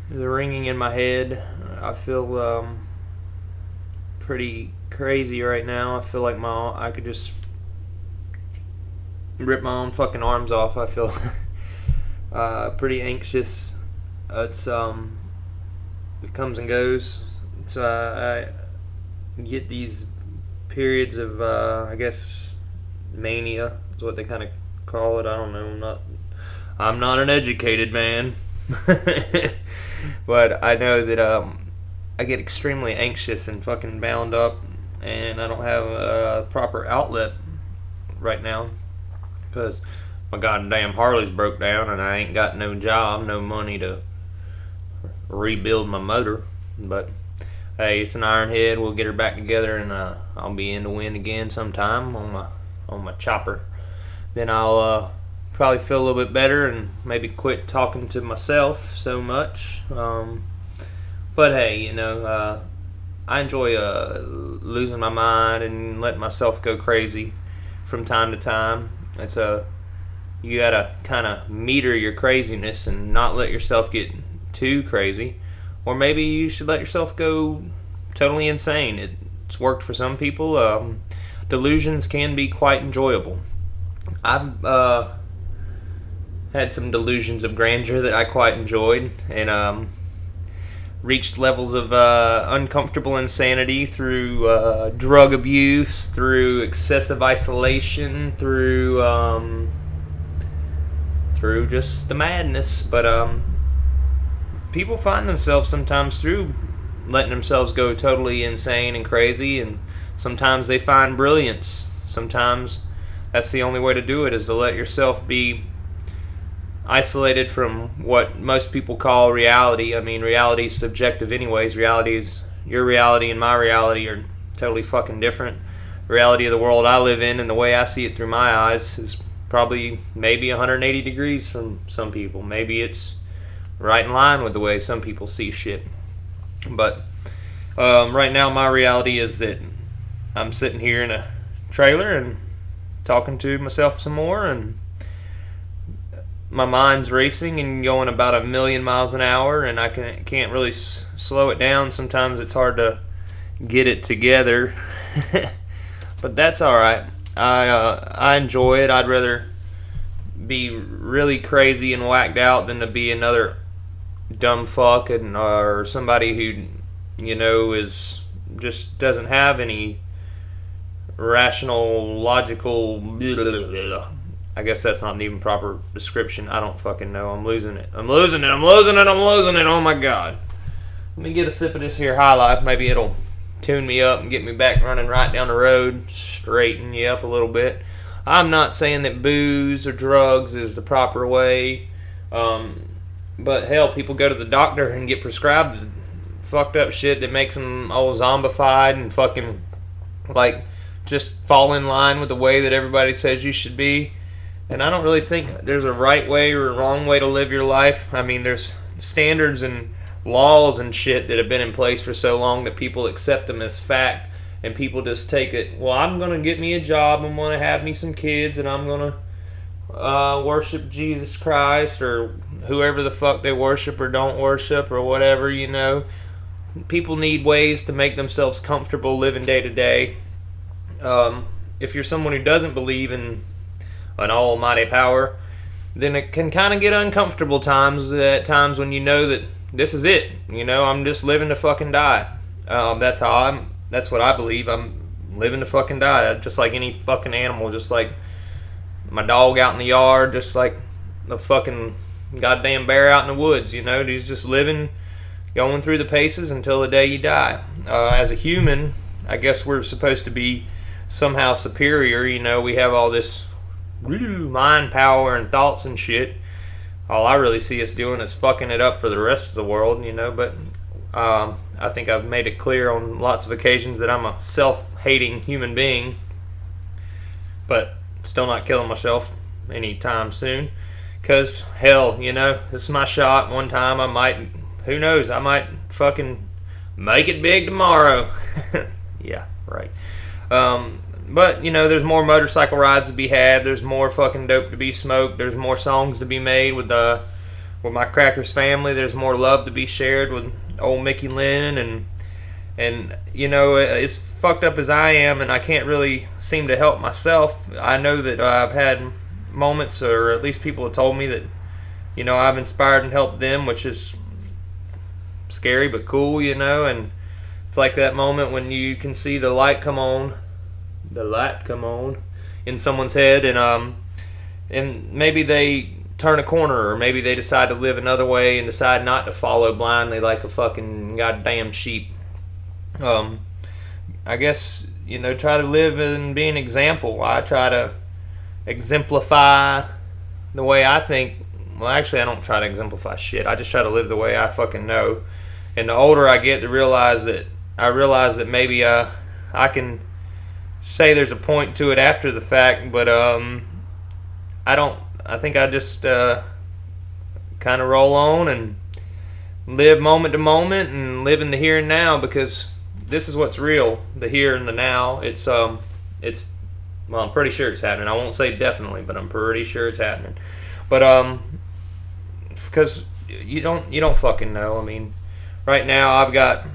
There's a ringing in my head. I feel pretty crazy right now. I feel like I could just rip my own fucking arms off. I feel pretty anxious. It comes and goes. So I get these periods of I guess mania is what they kind of call it. I don't know. I'm not an educated man, but I know that I get extremely anxious and fucking bound up, and I don't have a proper outlet right now because my goddamn Harley's broke down and I ain't got no job, no money to rebuild my motor. But hey, it's an iron head. We'll get her back together, and I'll be in to win again sometime on my chopper. Then I'll probably feel a little bit better and maybe quit talking to myself so much. But hey, I enjoy losing my mind and letting myself go crazy from time to time. It's you gotta kind of meter your craziness and not let yourself get too crazy, or maybe you should let yourself go totally insane. It's worked for some people. Delusions can be quite enjoyable. I've had some delusions of grandeur that I quite enjoyed, and reached levels of uncomfortable insanity through drug abuse, through excessive isolation, through just the madness. But people find themselves sometimes through letting themselves go totally insane and crazy, and sometimes they find brilliance. Sometimes that's the only way to do it, is to let yourself be isolated from what most people call reality. I mean, reality is subjective anyways. Reality is your reality and my reality are totally fucking different. The reality of the world I live in and the way I see it through my eyes is probably maybe 180 degrees from some people. Maybe it's right in line with the way some people see shit. But right now my reality is that I'm sitting here in a trailer and talking to myself some more, and my mind's racing and going about 1,000,000 miles an hour, and I can't really slow it down. Sometimes it's hard to get it together, but that's all right. I enjoy it. I'd rather be really crazy and whacked out than to be another dumb fuck or somebody who is just doesn't have any rational, logical. I guess that's not an even proper description. I don't fucking know. I'm losing it. I'm losing it. Oh my god. Let me get a sip of this here High Life. Maybe it'll tune me up and get me back running right down the road. Straighten you up a little bit. I'm not saying that booze or drugs is the proper way. But hell, people go to the doctor and get prescribed fucked up shit that makes them all zombified and fucking just fall in line with the way that everybody says you should be. And I don't really think there's a right way or a wrong way to live your life. I mean, there's standards and laws and shit that have been in place for so long that people accept them as fact, and people just take it, well, I'm going to get me a job, I'm going to have me some kids, and I'm going to worship Jesus Christ or whoever the fuck they worship or don't worship or whatever, People need ways to make themselves comfortable living day to day. If you're someone who doesn't believe in an almighty power, then it can kind of get uncomfortable at times when you know that this is it. I'm just living to fucking die. That's what I believe. I'm living to fucking die, just like any fucking animal, just like my dog out in the yard, just like the fucking goddamn bear out in the woods. He's just living, going through the paces until the day you die. As a human, I guess we're supposed to be somehow superior. We have all this mind power and thoughts and shit. All I really see us doing is fucking it up for the rest of the world, but I think I've made it clear on lots of occasions that I'm a self-hating human being, but still not killing myself anytime soon, because hell, this is my shot. One time I might, who knows, I might fucking make it big tomorrow. Yeah, right. But, there's more motorcycle rides to be had. There's more fucking dope to be smoked. There's more songs to be made with with my Crackers family, there's more love to be shared with old Mickey Lynn, and as fucked up as I am, and I can't really seem to help myself. I know that I've had moments, or at least people have told me that I've inspired and helped them, which is scary but cool, and it's like that moment when you can see the light come on in someone's head, and maybe they turn a corner, or maybe they decide to live another way and decide not to follow blindly like a fucking goddamn sheep. I guess, try to live and be an example. I try to exemplify the way I think. Well, actually, I don't try to exemplify shit. I just try to live the way I fucking know. And the older I get, I realize that maybe I can say there's a point to it after the fact, but I don't. I think I just kind of roll on and live moment to moment and live in the here and now, because this is what's real, the here and the now. It's well, I'm pretty sure it's happening. I won't say definitely, but I'm pretty sure it's happening. But because you don't fucking know. I mean, right now I've got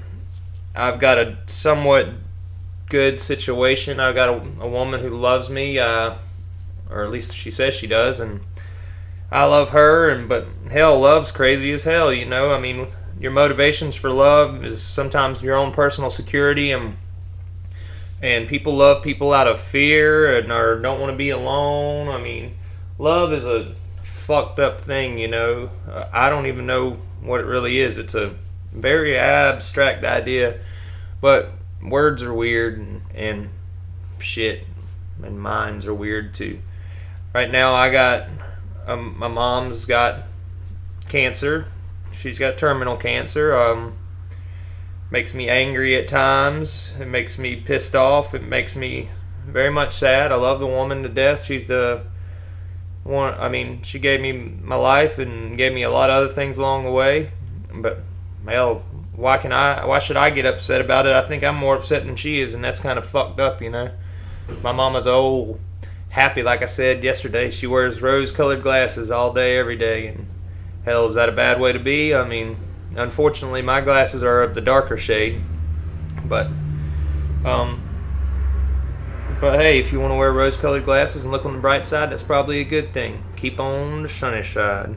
a somewhat good situation. I've got a woman who loves me, or at least she says she does, and I love her. But hell, love's crazy as hell. I mean, your motivations for love is sometimes your own personal security, and people love people out of fear or don't want to be alone. I mean, love is a fucked up thing. I don't even know what it really is. It's a very abstract idea, but words are weird, and shit, and minds are weird too. Right now I got my mom's got cancer. She's got terminal cancer. Makes me angry at times. It makes me pissed off. It makes me very much sad. I love the woman to death. She's the one. I mean, she gave me my life and gave me a lot of other things along the way. But hell, why should I get upset about it? I think I'm more upset than she is, and that's kind of fucked up. My mama's old, happy, like I said yesterday. She wears rose-colored glasses all day, every day, and hell, is that a bad way to be? I mean, unfortunately, my glasses are of the darker shade, but hey, if you want to wear rose-colored glasses and look on the bright side, that's probably a good thing. Keep on the sunny side.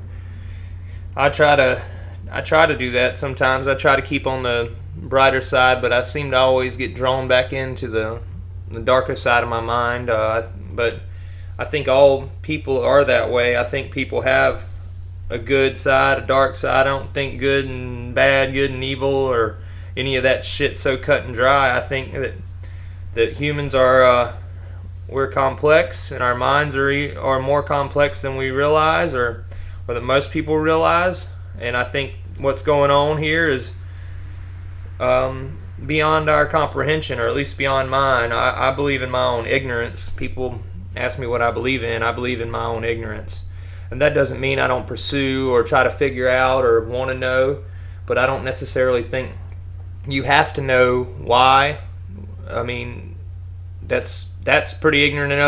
I try to do that sometimes. I try to keep on the brighter side, but I seem to always get drawn back into the darker side of my mind. But I think all people are that way. I think people have a good side, a dark side. I don't think good and bad, good and evil, or any of that shit so cut and dry. I think that humans are we're complex, and our minds are more complex than we realize, or that most people realize. And I think what's going on here is beyond our comprehension, or at least beyond mine. I believe in my own ignorance. People ask me what I believe in. I believe in my own ignorance. And that doesn't mean I don't pursue or try to figure out or want to know, but I don't necessarily think you have to know why. I mean, that's pretty ignorant in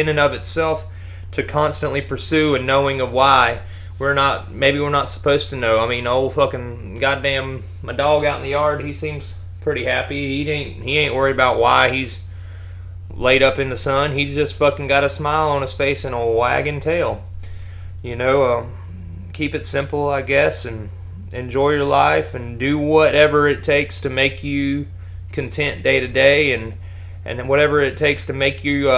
and of itself to constantly pursue a knowing of why. Maybe we're not supposed to know. I mean, old fucking goddamn, my dog out in the yard, he seems pretty happy. He ain't worried about why he's laid up in the sun. He just fucking got a smile on his face and a wagging tail. Keep it simple, I guess, and enjoy your life, and do whatever it takes to make you content day to day, and whatever it takes to make you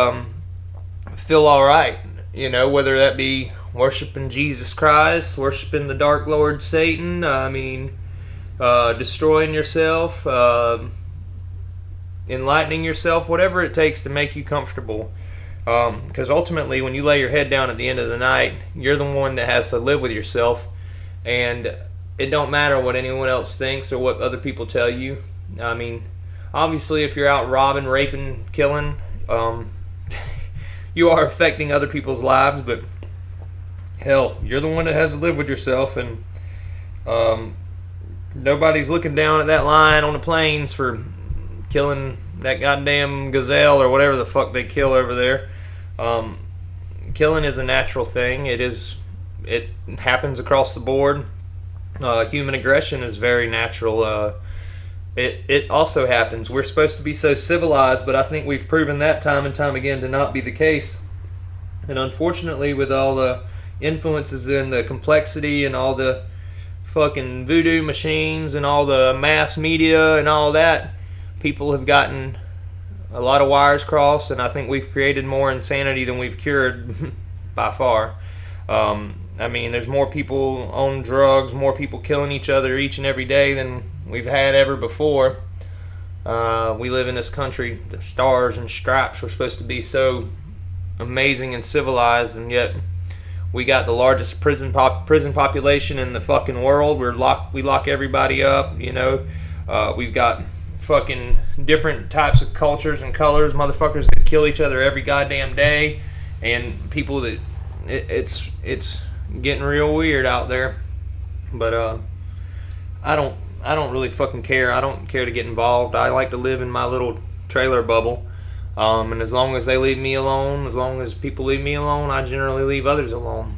feel all right. Whether that be worshiping Jesus Christ, worshiping the Dark Lord Satan, destroying yourself, enlightening yourself, whatever it takes to make you comfortable. Because ultimately, when you lay your head down at the end of the night, you're the one that has to live with yourself, and it don't matter what anyone else thinks or what other people tell you. I mean, obviously, if you're out robbing, raping, killing, you are affecting other people's lives, but hell, you're the one that has to live with yourself, and nobody's looking down at that line on the plains for killing that goddamn gazelle or whatever the fuck they kill over there. Killing is a natural thing. It is it happens across the board. Human aggression is very natural. It also happens. We're supposed to be so civilized, but I think we've proven that time and time again to not be the case. And unfortunately, with all the influences and the complexity and all the fucking voodoo machines and all the mass media and all that, people have gotten a lot of wires crossed, and I think we've created more insanity than we've cured by far. I mean, there's more people on drugs, more people killing each other each and every day than we've had ever before. We live in this country, the stars and stripes were supposed to be so amazing and civilized, and yet we got the largest prison population in the fucking world. We lock everybody up, you know. We've got fucking different types of cultures and colors, motherfuckers that kill each other every goddamn day, and people that it's getting real weird out there. But I don't really fucking care. I don't care to get involved. I like to live in my little trailer bubble. And as long as they leave me alone, as long as people leave me alone, I generally leave others alone.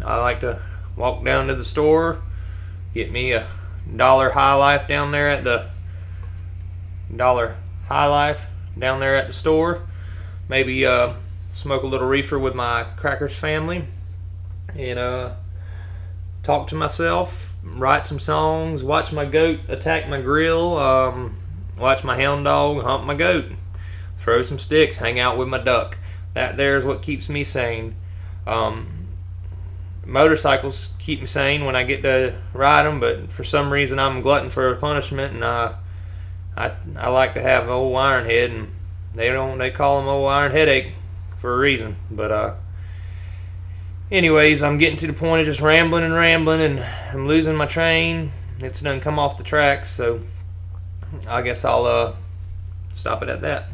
I like to walk down to the store, get me a dollar High Life down there at the store. Maybe smoke a little reefer with my Crackers family, and talk to myself, write some songs, watch my goat attack my grill, watch my hound dog hump my goat, throw some sticks, hang out with my duck. That there is what keeps me sane. Motorcycles keep me sane when I get to ride them, but for some reason I'm a glutton for punishment, and I like to have an old iron head, and they call them old iron headache for a reason. But anyways, I'm getting to the point of just rambling, and I'm losing my train. It's done come off the tracks, so I guess I'll stop it at that.